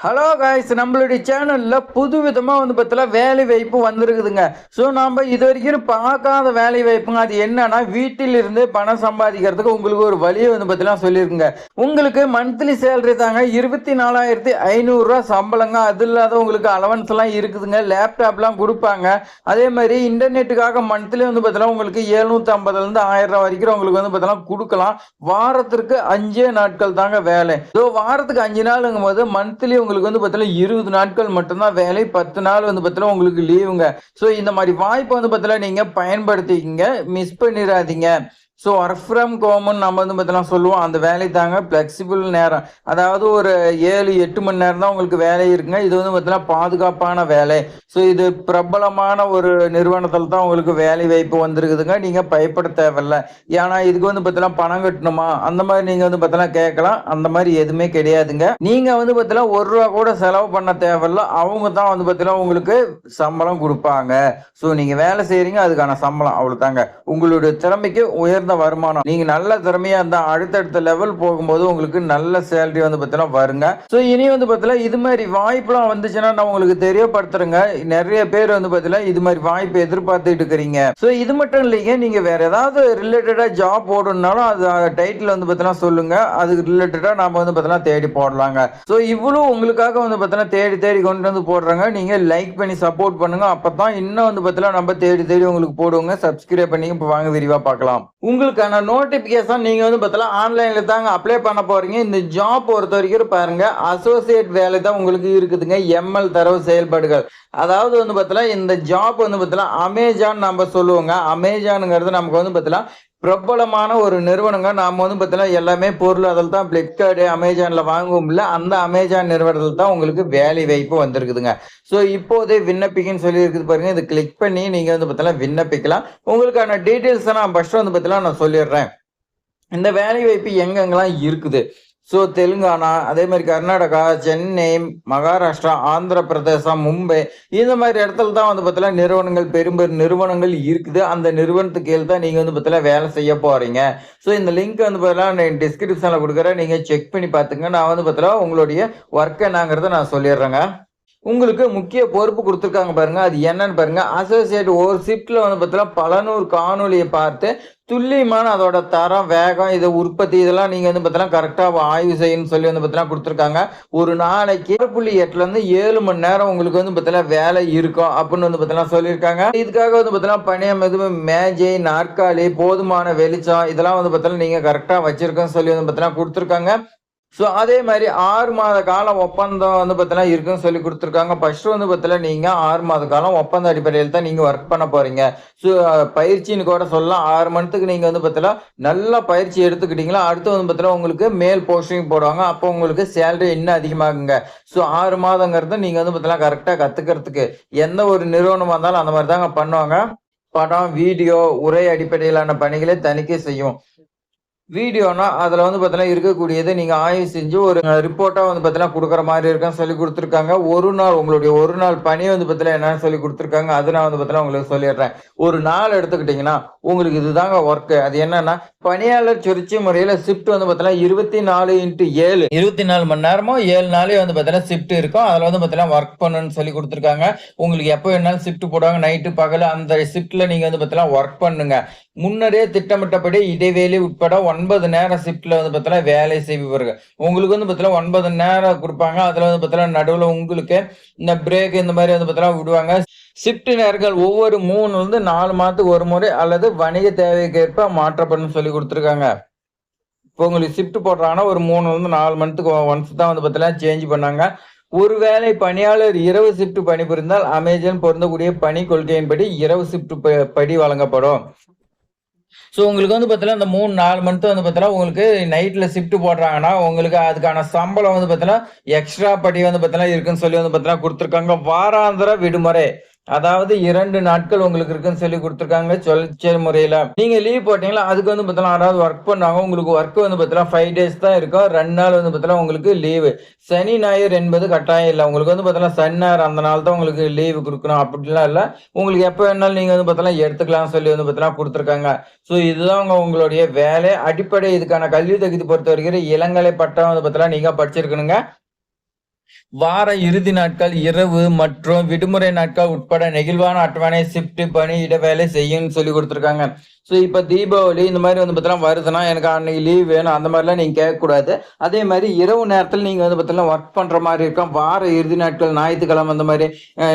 Hello guys, நம்மளுடைய சேனலில் புது விதமாக பார்த்தீங்கன்னா வேலை வாய்ப்பு வந்திருக்குதுங்க. ஸோ நம்ம இது வரைக்கும் பார்க்காத வேலை வாய்ப்புங்க. அது என்னன்னா, வீட்டிலிருந்து பணம் சம்பாதிக்கிறதுக்கு உங்களுக்கு ஒரு வழியை பார்த்தீங்கன்னா சொல்லியிருக்குங்க. உங்களுக்கு மந்த்லி சேலரி தாங்க 24,500 சம்பளங்க. அது இல்லாத உங்களுக்கு அலவன்ஸ் எல்லாம் இருக்குதுங்க. லேப்டாப்லாம் கொடுப்பாங்க. அதே மாதிரி இன்டர்நெட்டுக்காக மந்த்லி பார்த்தீங்கன்னா உங்களுக்கு 750லேருந்து 1000 வரைக்கும் உங்களுக்கு பார்த்தீங்கன்னா கொடுக்கலாம். வாரத்திற்கு 5 நாட்கள் தாங்க வேலை. ஸோ வாரத்துக்கு 5 நாளுங்கும் போது மந்த்லி உங்களுக்கு பார்த்தீங்கன்னா 20 நாட்கள் மட்டும்தான் வேலை. 10 நாள் பார்த்தீங்கன்னா உங்களுக்கு லீவுங்க. ஸோ இந்த மாதிரி வாய்ப்பை பார்த்தீங்கன்னா நீங்க பயன்படுத்திக்கிங்க, மிஸ் பண்ணிடாதீங்க. ஸோ ஒர்க் ஃப்ரம் ஹோம்னு நம்ம பார்த்தீங்கன்னா சொல்லுவோம். அந்த வேலை தாங்க ஃப்ளெக்சிபிள் நேரம். அதாவது ஒரு 7-8 மணி நேரம் தான் உங்களுக்கு வேலை இருக்குங்க. இது பார்த்தீங்கன்னா பாதுகாப்பான வேலை. ஸோ இது பிரபலமான ஒரு நிறுவனத்தில் தான் உங்களுக்கு வேலை வாய்ப்பு வந்திருக்குதுங்க. நீங்கள் பயப்பட தேவையில்ல. ஏன்னா இதுக்கு பார்த்தீங்கன்னா பணம் கட்டணுமா அந்த மாதிரி நீங்கள் பார்த்தீங்கன்னா கேட்கலாம். அந்த மாதிரி எதுவுமே கிடையாதுங்க. நீங்கள் பார்த்தீங்கன்னா ₹1 கூட செலவு பண்ண தேவையில்ல. அவங்க தான் பார்த்தீங்கன்னா உங்களுக்கு சம்பளம் கொடுப்பாங்க. ஸோ நீங்கள் வேலை செய்கிறீங்க, அதுக்கான சம்பளம் அவ்வளோதாங்க. உங்களுடைய திறமைக்கு உயர்ந்த வருமானம். நீங்க நல்ல திறமையா இருந்தா அடுத்தடுத்த லெவல் போகும்போது உங்களுக்கு நல்ல சேலரி பார்த்தீங்கன்னா வருங்க. ஸோ இனி பார்த்தீங்கன்னா இது மாதிரி வாய்ப்புலாம் வந்துச்சுன்னா நான் உங்களுக்கு தெரியப்படுத்துறேங்க. நிறைய பேர் பார்த்தீங்கன்னா இது மாதிரி வாய்ப்பு எதிர்பார்த்துட்டு இருக்கிறீங்க. ஸோ இது மட்டும் இல்லைங்க, நீங்க வேற ஏதாவது ரிலேட்டடா ஜாப் போடணும்னாலும் அது டைட்டில் பார்த்தீங்கன்னா சொல்லுங்க. அதுக்கு ரிலேட்டடா நாம பார்த்தீங்கன்னா தேடி போடலாங்க. ஸோ இவ்வளவு உங்களுக்காக பார்த்தீங்கன்னா தேடி தேடி கொண்டு வந்து போடுறாங்க. நீங்க லைக் பண்ணி சப்போர்ட் பண்ணுங்க. அப்பதான் இன்னும் பார்த்தீங்கன்னா நம்ம தேடி தேடி உங்களுக்கு போடுவோங்க. சப்ஸ்கிரைப் பண்ணி இப்போ வாங்க விரிவா பார்க்கலாம். உங்களுக்கான நோட்டிபிகேஷன் நீங்க பார்த்தீங்கன்னா ஆன்லைன்ல தாங்க அப்ளை பண்ண போறீங்க. இந்த ஜாப் பொறுத்த வரைக்கும் பாருங்க, அசோசியேட் வேலை தான் உங்களுக்கு இருக்குதுங்க. எம்எல் தரவு செயல்பாடுகள். அதாவது பார்த்தீங்கன்னா இந்த ஜாப் பார்த்தீங்கன்னா அமேசான் நம்ம சொல்லுவோங்க. அமேசானுங்கிறது நமக்கு பார்த்தீங்கன்னா பிரபலமான ஒரு நிறுவனங்க. நாம பார்த்தீங்கன்னா எல்லாமே பொருள் அதில் தான் பிளிப்கார்ட் அமேசான்ல வாங்குவோம் இல்ல, அந்த அமேசான் நிறுவனத்தில் தான் உங்களுக்கு வேலை வாய்ப்பு வந்திருக்குதுங்க. ஸோ இப்போதே விண்ணப்பிக்கன்னு சொல்லி இருக்குது பாருங்க. இது கிளிக் பண்ணி நீங்க பார்த்தீங்கன்னா விண்ணப்பிக்கலாம். உங்களுக்கான டீட்டெயில்ஸ் நான் ஃபர்ஸ்ட் பார்த்தீங்கன்னா நான் சொல்லிடுறேன். இந்த வேலை வாய்ப்பு எங்கெங்கெல்லாம் இருக்குது. ஸோ தெலுங்கானா, அதே மாதிரி கர்நாடகா, சென்னை, மகாராஷ்டிரா, ஆந்திர பிரதேசம், மும்பை, இந்த மாதிரி இடத்துல தான் பார்த்தீங்கன்னா நிறுவனங்கள், பெரும் நிறுவனங்கள் இருக்குது. அந்த நிறுவனத்துக்கு கீழ் தான் நீங்கள் பார்த்தீங்கன்னா வேலை செய்ய போறீங்க. ஸோ இந்த லிங்க் பார்த்தீங்கன்னா நான் டிஸ்கிரிப்ஷனில் கொடுக்குறேன். நீங்கள் செக் பண்ணி பார்த்துங்க. நான் பார்த்தீங்கன்னா உங்களுடைய ஒர்க் என்னங்கிறத நான் சொல்லிடுறேங்க. உங்களுக்கு முக்கிய பொறுப்பு கொடுத்துருக்காங்க பாருங்க. அது என்னன்னு பாருங்க. அசோசியேட் ஒரு ஷிப்ட்ல பார்த்தீங்கன்னா பல நூறு காணொலியை பார்த்து துல்லியமான அதோட தரம், வேகம், இதை உற்பத்தி இதெல்லாம் நீங்க பார்த்தீங்கன்னா கரெக்டா ஆய்வு செய்யணும்னு சொல்லி பார்த்தீங்கன்னா கொடுத்துருக்காங்க. ஒரு நாளைக்கு 6.8 7 மணி நேரம் உங்களுக்கு பார்த்தீங்கன்னா வேலை இருக்கும் அப்படின்னு பார்த்தீங்கன்னா சொல்லியிருக்காங்க. இதுக்காக பார்த்தீங்கன்னா பணியம் எதுவும் மேஜை, நாற்காலி, போதுமான வெளிச்சம் இதெல்லாம் பார்த்தீங்கன்னா நீங்க கரெக்டா வச்சிருக்கோன்னு சொல்லி பார்த்தீங்கன்னா கொடுத்துருக்காங்க. ஸோ அதே மாதிரி 6 மாத கால ஒப்பந்தம் பார்த்தீங்கன்னா இருக்குன்னு சொல்லி கொடுத்துருக்காங்க. ஃபர்ஸ்ட் பார்த்தீங்கன்னா நீங்க 6 மாத காலம் ஒப்பந்த அடிப்படையில் தான் நீங்க ஒர்க் பண்ண போறீங்க. ஸோ பயிற்சின்னு கூட சொல்லலாம். 6 மந்த்துக்கு நீங்க பார்த்தீங்கன்னா நல்லா பயிற்சி எடுத்துக்கிட்டீங்களா, அடுத்து பார்த்தீங்கன்னா உங்களுக்கு மேல் போஸ்டிங் போடுவாங்க. அப்போ உங்களுக்கு சேலரி இன்னும் அதிகமாகுங்க. ஸோ 6 மாதங்கிறது நீங்க பார்த்தீங்கன்னா கரெக்டாக கத்துக்கிறதுக்கு எந்த ஒரு நிறுவனமாக இருந்தாலும் அந்த மாதிரி தாங்க பண்ணுவாங்க. படம், வீடியோ, உரை அடிப்படையிலான பணிகளை தணிக்கை செய்யும். வீடியோனா அதில் பார்த்தீங்கன்னா இருக்கக்கூடியது நீங்கள் ஆய்வு செஞ்சு ஒரு ரிப்போர்ட்டாக பார்த்தீங்கன்னா கொடுக்குற மாதிரி இருக்குன்னு சொல்லி கொடுத்துருக்காங்க. ஒரு நாள் உங்களுடைய ஒரு நாள் பணி பார்த்தீங்கன்னா என்னன்னு சொல்லி கொடுத்துருக்காங்க. அது நான் பார்த்தீங்கன்னா உங்களுக்கு சொல்லிடுறேன். ஒரு நாள் எடுத்துக்கிட்டிங்கன்னா உங்களுக்கு இதுதாங்க ஒர்க்கு. அது என்னன்னா, பணியாளர் சுழற்சி முறையில் ஷிஃப்ட் பார்த்தீங்கன்னா 24x7 24 மணி நேரமோ 7 நாளே பார்த்தீங்கன்னா ஷிஃப்ட் இருக்கும். அதில் பார்த்தீங்கன்னா ஒர்க் பண்ணணும்னு சொல்லி கொடுத்துருக்காங்க. உங்களுக்கு எப்போ வேணாலும் ஷிஃப்ட் போடுவாங்க, நைட்டு பகல். அந்த ஷிஃப்ட்டில் நீங்கள் பார்த்தீங்கன்னா ஒர்க் பண்ணுங்க. முன்னரே திட்டமிட்டபடி இடைவேளை உட்பட 9 நேரம் ஷிஃப்ட்ல பார்த்தீங்கன்னா வேலை செய்பவர்கள். உங்களுக்கு பார்த்தீங்கன்னா 9 நேரம் கொடுப்பாங்க. அதுல பார்த்தீங்கன்னா நடுவில் உங்களுக்கு இந்த பிரேக் இந்த மாதிரி பார்த்தீங்கன்னா விடுவாங்க. ஷிஃப்ட் நேரங்கள் ஒவ்வொரு 3 to 4 மாதத்துக்கு ஒரு முறை அல்லது வணிக தேவைக்கேற்ப மாற்றப்படும் சொல்லி கொடுத்துருக்காங்க. இப்போ உங்களுக்கு ஷிஃப்ட் போடுறாங்கன்னா ஒரு 3 to 4 மந்த்துக்கு ஒன்ஸ் தான் பார்த்தீங்கன்னா சேஞ்ச் பண்ணாங்க. ஒருவேளை பணியாளர் இரவு ஷிஃப்ட் பணிபுரிந்தால் அமேசான் பொருந்தக்கூடிய பணி கொள்கையின்படி இரவு ஷிஃப்ட் படி வழங்கப்படும். ஸோ உங்களுக்கு பார்த்தீங்கன்னா இந்த 3-4 மந்த் பார்த்தீங்கன்னா உங்களுக்கு நைட்டில் ஷிஃப்ட் போடுறாங்கன்னா உங்களுக்கு அதுக்கான சம்பளம் பார்த்தீங்கன்னா எக்ஸ்ட்ரா படி பார்த்தீங்கன்னா இருக்குன்னு சொல்லி பார்த்தீங்கன்னா கொடுத்துருக்காங்க. வாராந்திர விடுமுறை, அதாவது 2 நாட்கள் உங்களுக்கு இருக்குன்னு சொல்லி கொடுத்துருக்காங்க. சுழற்சி முறையில நீங்க லீவ் போட்டீங்களா, அதுக்கு பார்த்தீங்கன்னா யாராவது ஒர்க் பண்ணாங்க. உங்களுக்கு ஒர்க் பார்த்தீங்கன்னா 5 days தான் இருக்கும். 2 நாள் பார்த்தீங்கன்னா உங்களுக்கு லீவு. சனி ஞாயிறு என்பது கட்டாயம் இல்லை. உங்களுக்கு பார்த்தீங்கன்னா சனி ஞாயிறு அந்த நாள் தான் உங்களுக்கு லீவு கொடுக்கணும் அப்படிலாம் இல்லை. உங்களுக்கு எப்போ வேணாலும் நீங்க பார்த்தீங்கன்னா எடுத்துக்கலாம் சொல்லி பார்த்தீங்கன்னா கொடுத்துருக்காங்க. ஸோ இதுதான் உங்களுடைய வேலை அடிப்படை. இதுக்கான கல்வி தகுதி பொறுத்த வரைக்கும் இளங்கலை பட்டம் பார்த்தீங்கன்னா நீங்க படிச்சிருக்கணுங்க. வார இறுதி நாட்கள், இரவு மற்றும் விடுமுறை நாட்கள் உட்பட நெகிழ்வான அட்டவணை, ஷிஃப்ட், பணி இடைவேளை செய்யும்னு சொல்லிக் குடுத்துருக்காங்க. ஸோ இப்ப தீபாவளி இந்த மாரி பார்த்தீங்கன்னா வருதுன்னா, எனக்கு அன்னைக்கு லீவ் வேணும் அந்த மாரிலாம் நீங்க கேட்கக்கூடாது. அதே மாரி இரவு நேரத்தில நீங்க பார்த்தீங்கன்னா ஒர்க் பண்ற மாரி இருக்கும். வார இறுதி நாட்கள் ஞாயித்துக்கிழமை அந்த மாரி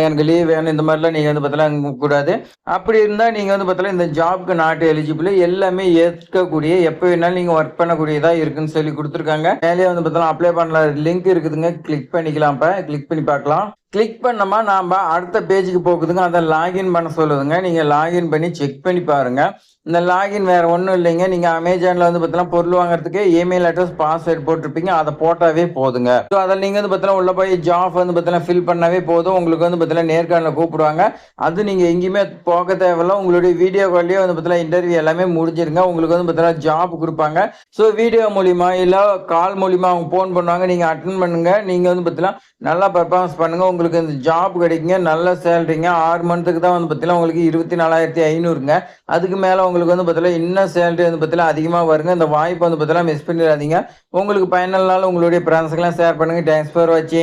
எனக்கு லீவ் வேணும் இந்த மாரிலாம் நீங்க பார்த்தீங்கன்னா கூடாது. அப்படி இருந்தா நீங்க பார்த்தீங்கன்னா இந்த ஜாப்க்கு நாட் எலிஜிபிள். எல்லாமே ஏற்கக்கூடிய எப்ப வேணாலும் நீங்க ஒர்க் பண்ணக்கூடியதா இருக்குன்னு சொல்லி குடுத்துருக்காங்க. மேலேயே பார்த்தீங்கன்னா அப்ளை பண்ணல லிங்க் இருக்குதுங்க. கிளிக் பண்ணிக்கலாம். இப்ப கிளிக் பண்ணி பார்க்கலாம். கிளிக் பண்ணோமா நாம அடுத்த பேஜுக்கு போகுதுங்க. அத லாகின் பண்ண சொல்லுதுங்க. நீங்க லாகின் பண்ணி செக் பண்ணி பாருங்க. இந்த லாகின் வேற ஒண்ணும் இல்லைங்க. நீங்க அமேசான்ல பார்த்தீங்கன்னா பொருள் வாங்குறதுக்கு இமெயில் அட்ரஸ், பாஸ்வேர்ட் போட்டிருப்பீங்க. அத போட்டாவே போதுங்க. ஸோ அதில் நீங்க பார்த்தீங்கன்னா உள்ள போய் ஜாப் பார்த்தீங்கன்னா ஃபில் பண்ணாவே போதும். உங்களுக்கு பார்த்தீங்கன்னா நேர்காணல கூப்பிடுவாங்க. அது நீங்க எங்கேயுமே போக தேவையில்ல. உங்களுடைய வீடியோ கால்லயே பார்த்தீங்கன்னா இன்டர்வியூ எல்லாமே முடிஞ்சிருங்க. உங்களுக்கு பார்த்தீங்கன்னா ஜாப் குடுப்பாங்க. ஸோ வீடியோ மூலியமா இல்ல கால் மூலியமா அவங்க ஃபோன் பண்ணுவாங்க. நீங்க அட்டெண்ட் பண்ணுங்க. நீங்க பார்த்தீங்கன்னா நல்லா பெர்ஃபார்மன்ஸ் பண்ணுங்க. உங்களுக்கு இந்த ஜாப் கிடைக்குங்க. நல்ல சேலரிங்க. 6 மந்த்துக்கு தான் பார்த்தீங்கன்னா உங்களுக்கு 24,500ங்க. அதுக்கு மேல உங்களுக்கு பார்த்தீங்கன்னா இன்னும் சேலரி பார்த்தீங்கன்னா அதிகமா வருங்க. இந்த வாய்ப்பு பார்த்தீங்கன்னா மிஸ் பண்ணிடாதீங்க. உங்களுக்கு பயனுள்ள நாள் உங்களுடைய ஃப்ரெண்ட்ஸ்க்குலாம் ஷேர் பண்ணுங்க. தேங்க்ஸ் ஃபார் வாட்சிங்.